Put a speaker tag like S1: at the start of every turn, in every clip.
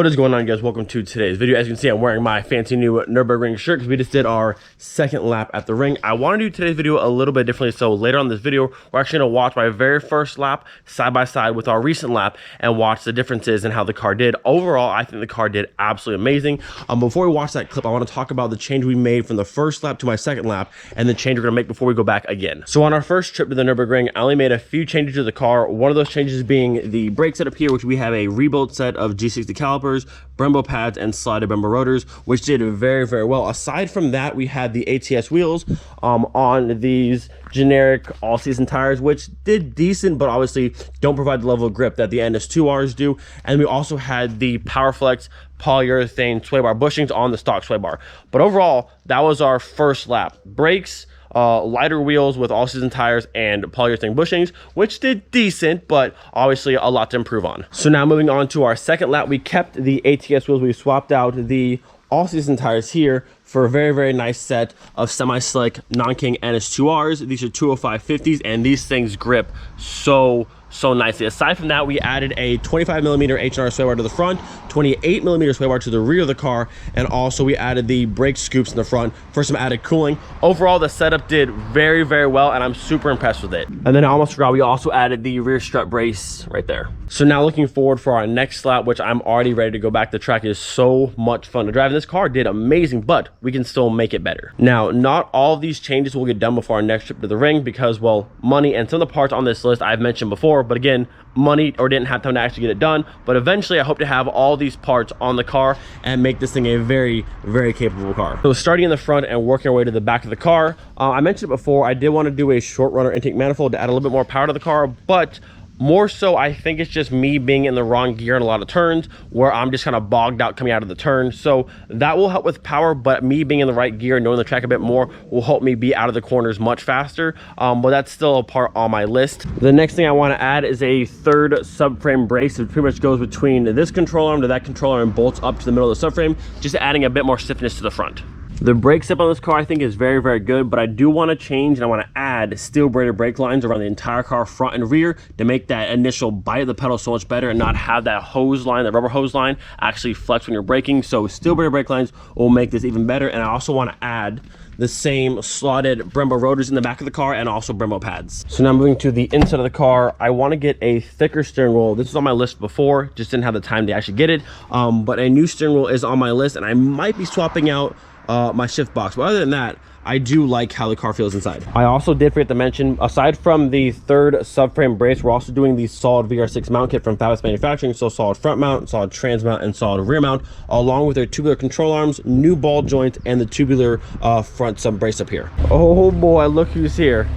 S1: What is going on, guys? Welcome to today's video. As you can see, I'm wearing my fancy new Nurburgring shirt because we just did our second lap at the ring. I want to do today's video a little bit differently, so later on this video, we're actually going to watch my very first lap side by side with our recent lap and watch the differences and how the car did. Overall, I think the car did absolutely amazing. Before we watch that clip, I want to talk about the change we made from the first lap to my second lap and the change we're going to make before we go back again. So on our first trip to the Nurburgring, I only made a few changes to the car. One of those changes being the brake setup here, which we have a rebuilt set of G60 calipers, Brembo pads, and slided Brembo rotors, which did very, very well. Aside from that, we had the ATS wheels on these generic all-season tires, which did decent, but obviously don't provide the level of grip that the NS2Rs do. And we also had the PowerFlex polyurethane sway bar bushings on the stock sway bar. But overall, that was our first lap. Brakes, lighter wheels with all-season tires and polyurethane bushings, which did decent, but obviously a lot to improve on. So now moving on to our second lap, we kept the ATS wheels. We swapped out the all-season tires here for a very, very nice set of semi-slick non-king NS2Rs. These are 205/50s, and these things grip so nicely. Aside from that, we added a 25mm H&R sway bar to the front, 28mm sway bar to the rear of the car, and also we added the brake scoops in the front for some added cooling. Overall, the setup did very, very well, and I'm super impressed with it. And then I almost forgot, we also added the rear strut brace right there. So now looking forward for our next lap, which I'm already ready to go back. The track is so much fun to drive, and this car did amazing, but we can still make it better. Now, not all of these changes will get done before our next trip to the ring because, well, money and some of the parts on this list I've mentioned before, but again, money or didn't have time to actually get it done. But eventually I hope to have all these parts on the car and make this thing a very, very capable car. So starting in the front and working our way to the back of the car, I mentioned it before, I did want to do a short runner intake manifold to add a little bit more power to the car, but more so, I think it's just me being in the wrong gear in a lot of turns where I'm just kind of bogged out coming out of the turn. So that will help with power, but me being in the right gear and knowing the track a bit more will help me be out of the corners much faster. But that's still a part on my list. The next thing I want to add is a third subframe brace. It pretty much goes between this control arm to that control arm and bolts up to the middle of the subframe, just adding a bit more stiffness to the front. The brake setup on this car I think is very, very good, but I do want to change and I want to add steel braided brake lines around the entire car, front and rear, to make that initial bite of the pedal so much better and not have that hose line, that rubber hose line, actually flex when you're braking. So steel braided brake lines will make this even better. And I also want to add the same slotted Brembo rotors in the back of the car and also Brembo pads. So now moving to the inside of the car, I want to get a thicker steering wheel. This was on my list before, just didn't have the time to actually get it. But a new steering wheel is on my list, and I might be swapping out my shift box. But other than that, I do like how the car feels inside. I also did forget to mention, aside from the third subframe brace, we're also doing the solid VR6 mount kit from Fabulous Manufacturing. So solid front mount, solid trans mount, and solid rear mount, along with their tubular control arms, new ball joint, and the tubular front sub brace up here. Oh boy, look who's here.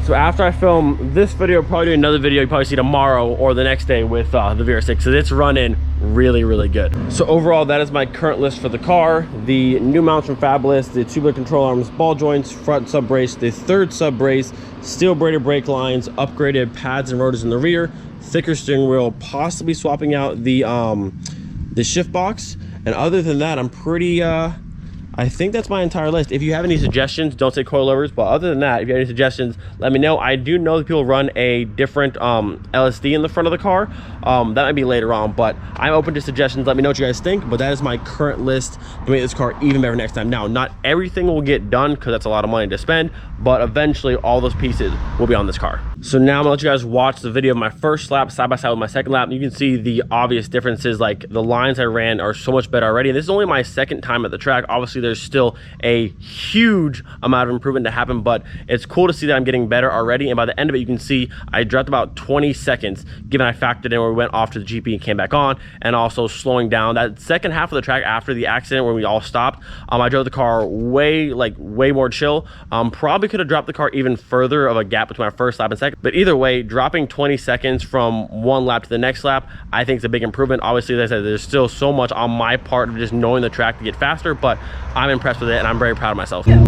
S1: So after I film this video, I'll probably do another video you probably see tomorrow or the next day with the VR6. So it's running really, really good. So overall, that is my current list for the car. The new mounts from Fabulous, the tubular control arms, ball joints, front sub brace, the third sub brace, steel braided brake lines, upgraded pads and rotors in the rear, thicker steering wheel, possibly swapping out the shift box. And other than that, I'm pretty I think that's my entire list. If you have any suggestions, don't say coilovers, but other than that, if you have any suggestions, let me know. I do know that people run a different LSD in the front of the car. That might be later on, but I'm open to suggestions. Let me know what you guys think, but that is my current list to make this car even better next time. Now, not everything will get done because that's a lot of money to spend, but eventually all those pieces will be on this car. So now I'm gonna let you guys watch the video of my first lap side by side with my second lap. You can see the obvious differences, like the lines I ran are so much better already. And this is only my second time at the track. Obviously, there's still a huge amount of improvement to happen, but it's cool to see that I'm getting better already. And by the end of it, you can see I dropped about 20 seconds, given I factored in where we went off to the GP and came back on, and also slowing down. That second half of the track after the accident where we all stopped, I drove the car way more chill. Probably could have dropped the car even further of a gap between my first lap and second, but either way, dropping 20 seconds from one lap to the next lap, I think it's a big improvement. Obviously, as I said, there's still so much on my part of just knowing the track to get faster, but I'm impressed with it and I'm very proud of myself. Yeah.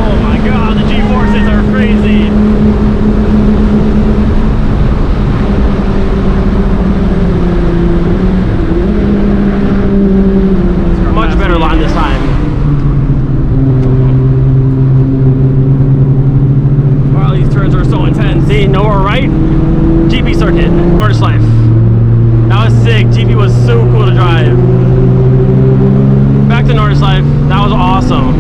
S1: Oh my god, the G-forces are crazy. GP circuit. Tortoise life. That was sick. GP was so cool to drive. Back to Nordic life. That was awesome.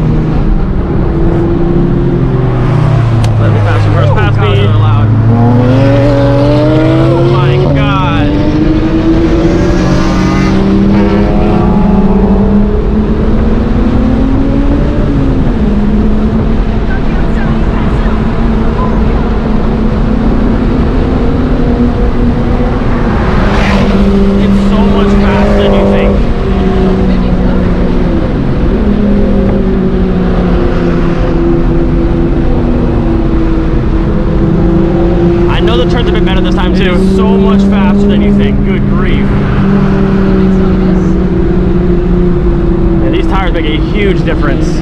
S1: Let me pass some cars past me. Loud. Oh my god. So much faster than you think. Good grief. Yeah, these tires make a huge difference.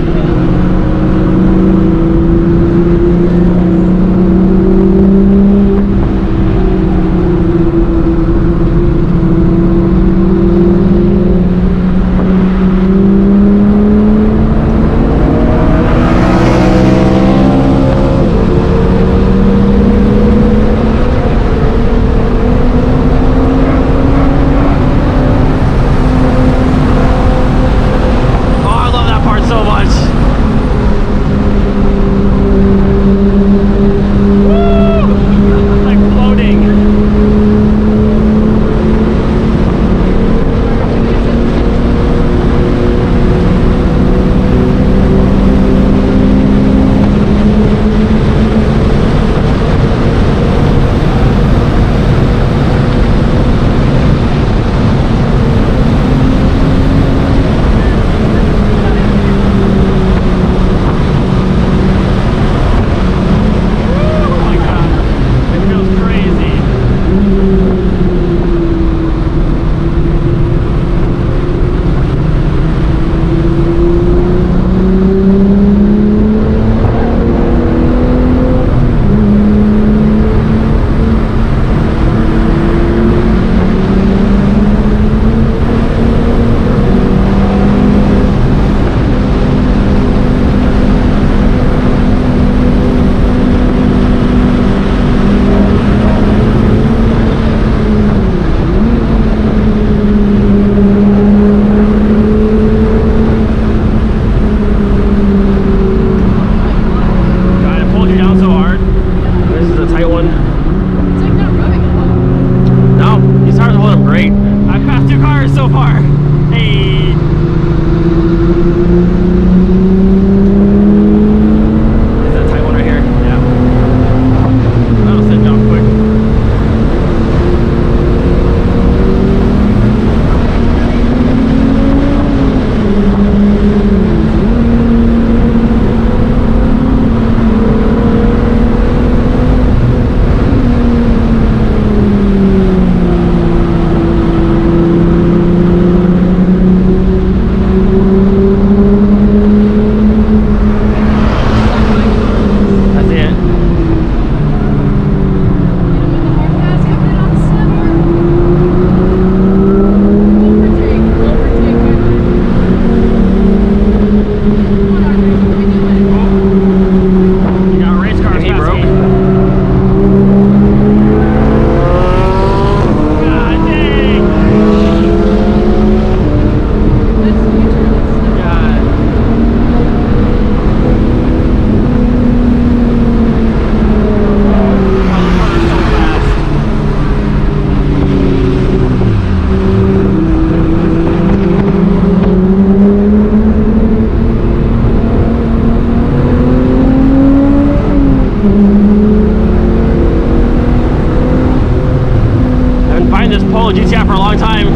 S1: GTI for a long time.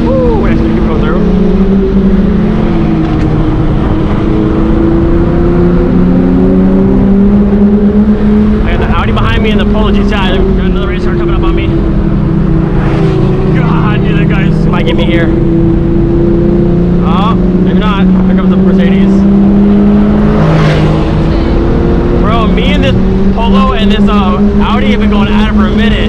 S1: Woo, we're actually going through. I got the Audi behind me and the Polo GTI. Got another race car coming up on me. God, dude, that guy might get me here. Oh, maybe not. Here comes the Mercedes. Bro, me and this Polo and this Audi have been going at it for a minute.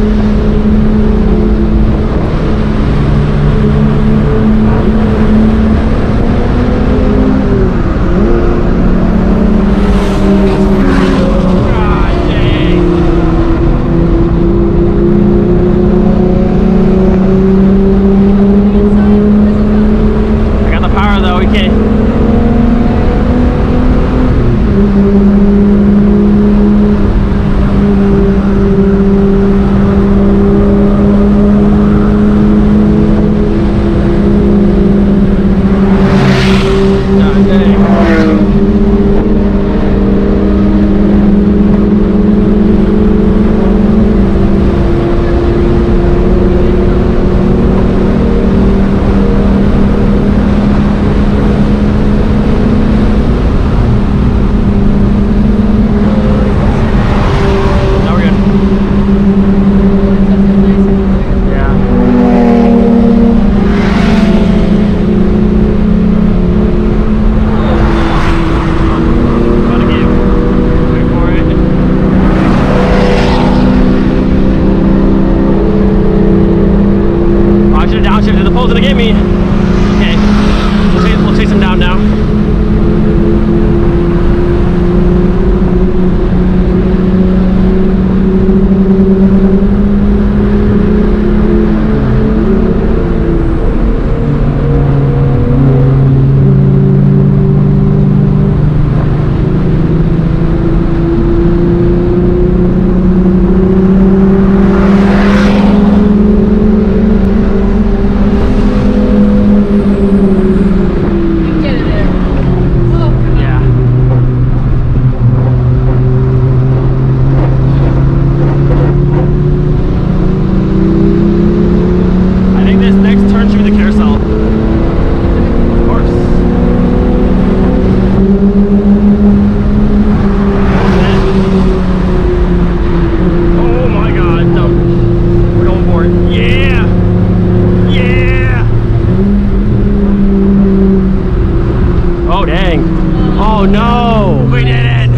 S1: Oh no! We did it!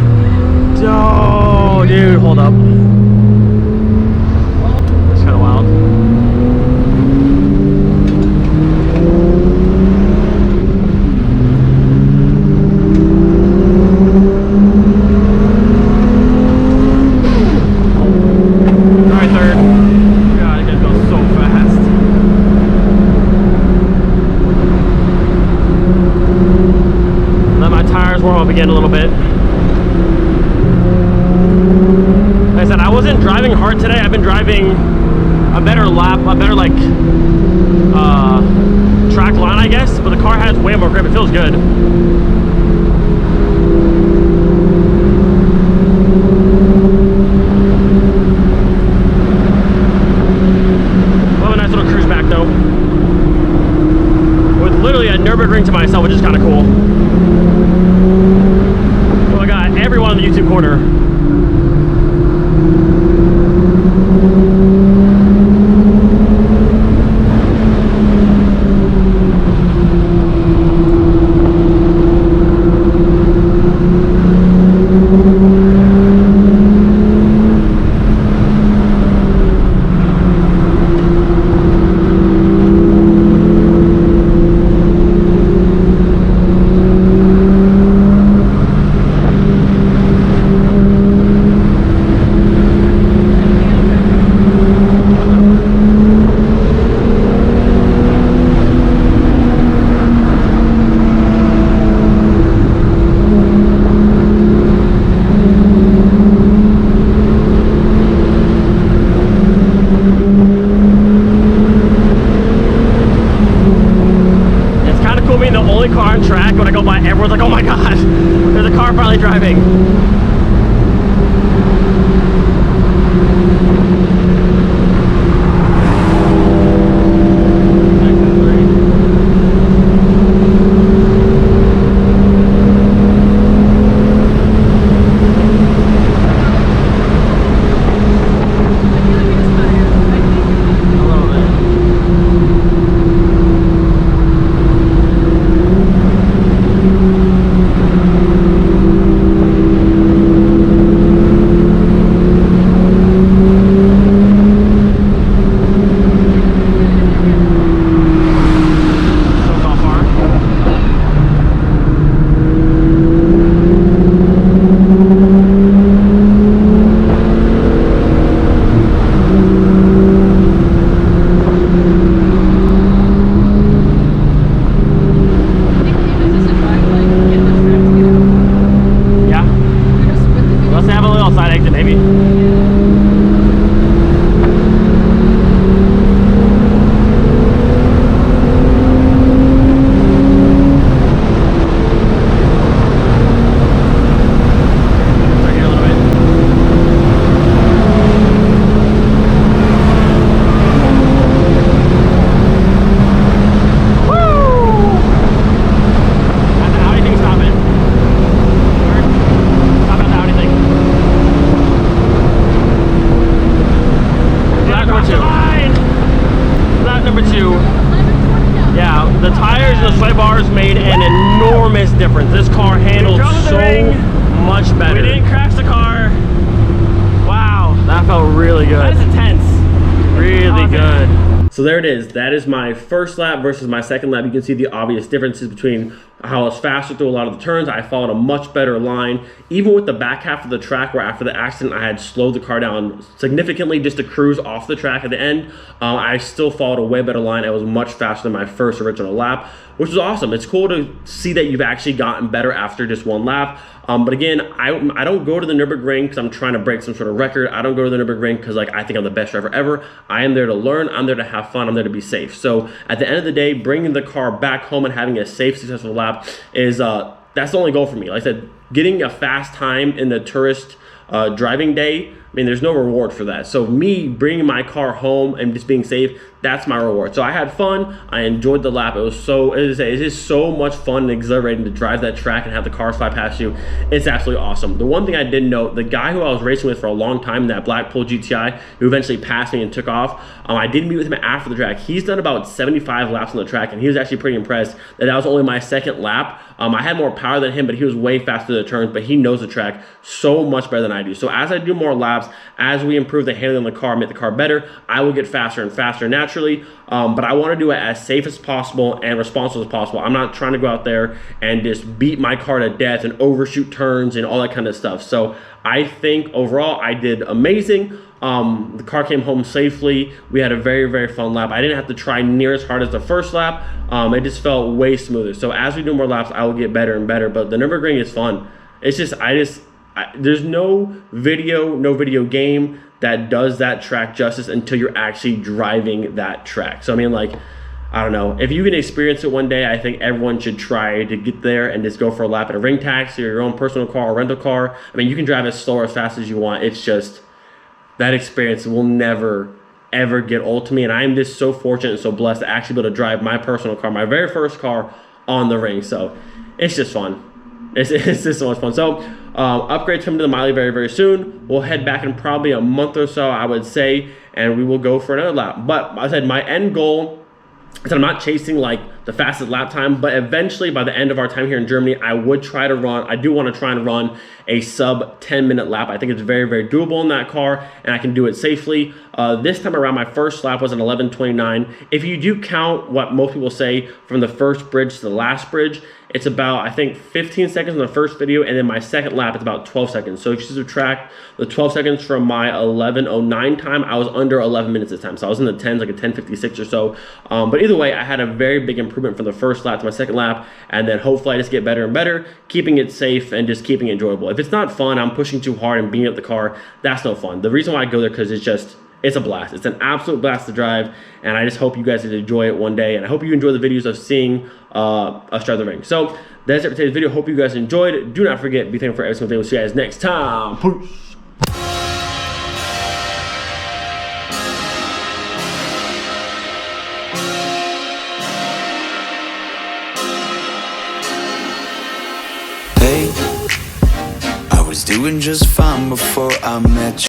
S1: Oh, dude, hold up. It's kind of wild. Alright, third. God, it goes so fast. Let my tires warm up again a little bit. Like I said, I wasn't driving hard today. I've been driving a better lap, a better like track line, I guess. But the car has way more grip. It feels good. We'll have a nice little cruise back though, with literally a Nurburgring to myself, which is kind of cool. Well, I got everyone on the YouTube corner. Being the only car on track, when I go by, everyone's like, oh my god, there's a car finally driving. Difference. This car handled so much better. We didn't crash the car. Wow, that felt really good. That is intense. Really good. So there it is. That is my first lap versus my second lap. You can see the obvious differences between how I was faster through a lot of the turns. I followed a much better line. Even with the back half of the track, where after the accident I had slowed the car down significantly just to cruise off the track at the end, I still followed a way better line. I was much faster than my first original lap, which was awesome. It's cool to see that you've actually gotten better after just one lap. But again, I don't go to the Nurburgring because I'm trying to break some sort of record. I don't go to the Nurburgring because like I think I'm the best driver ever. I am there to learn. I'm there to have fun. I'm there to be safe. So at the end of the day, bringing the car back home and having a safe, successful lap is that's the only goal for me. Like I said, getting a fast time in the tourist driving day I mean, there's no reward for that. So me bringing my car home and just being safe, that's my reward. So I had fun. I enjoyed the lap. It was just so much fun and exhilarating to drive that track and have the car fly past you. It's absolutely awesome. The one thing I did note, the guy who I was racing with for a long time, that Blackpool GTI, who eventually passed me and took off, I did meet with him after the track. He's done about 75 laps on the track, and he was actually pretty impressed that was only my second lap. I had more power than him, but he was way faster to the turns, but he knows the track so much better than I do. So as I do more laps, as we improve the handling of the car, make the car better, I will get faster and faster naturally. But I want to do it as safe as possible and responsible as possible. I'm not trying to go out there and just beat my car to death and overshoot turns and all that kind of stuff. So I think overall I did amazing. The car came home safely. We had a very, very fun lap. I didn't have to try near as hard as the first lap. It just felt way smoother. So as we do more laps, I will get better and better. But the Nurburgring is fun. It's just, there's no video game that does that track justice until you're actually driving that track. So I mean, like, I don't know. If you can experience it one day, I think everyone should try to get there and just go for a lap at a ring taxi or your own personal car or rental car. I mean, you can drive as slow or as fast as you want. It's just, that experience will never, ever get old to me. And I'm just so fortunate and so blessed to actually be able to drive my personal car, my very first car, on the ring. So it's just fun. It's just so much fun. So upgrade coming to the Miley very, very soon. We'll head back in probably a month or so, I would say, and we will go for another lap. But I said my end goal is I'm not chasing like the fastest lap time, but eventually by the end of our time here in Germany, I do want to try and run a sub 10-minute lap. I think it's very, very doable in that car, and I can do it safely. This time around, my first lap was an 11:29. If you do count what most people say from the first bridge to the last bridge, it's about, I think, 15 seconds in the first video, and then my second lap, it's about 12 seconds. So if you subtract the 12 seconds from my 11:09 time, I was under 11 minutes this time. So I was in the 10s, like a 10:56 or so. But either way, I had a very big improvement from the first lap to my second lap, and then hopefully I just get better and better, keeping it safe and just keeping it enjoyable. If it's not fun, I'm pushing too hard and beating up the car, that's no fun. The reason why I go there, because it's a blast. It's an absolute blast to drive, and I just hope you guys enjoy it one day, and I hope you enjoy the videos of seeing us drive the ring. So that's it for today's video. Hope you guys enjoyed. Do not forget, be thankful for every single thing. We'll see you guys next time. Peace.
S2: Hey, I was doing just fine before I met you.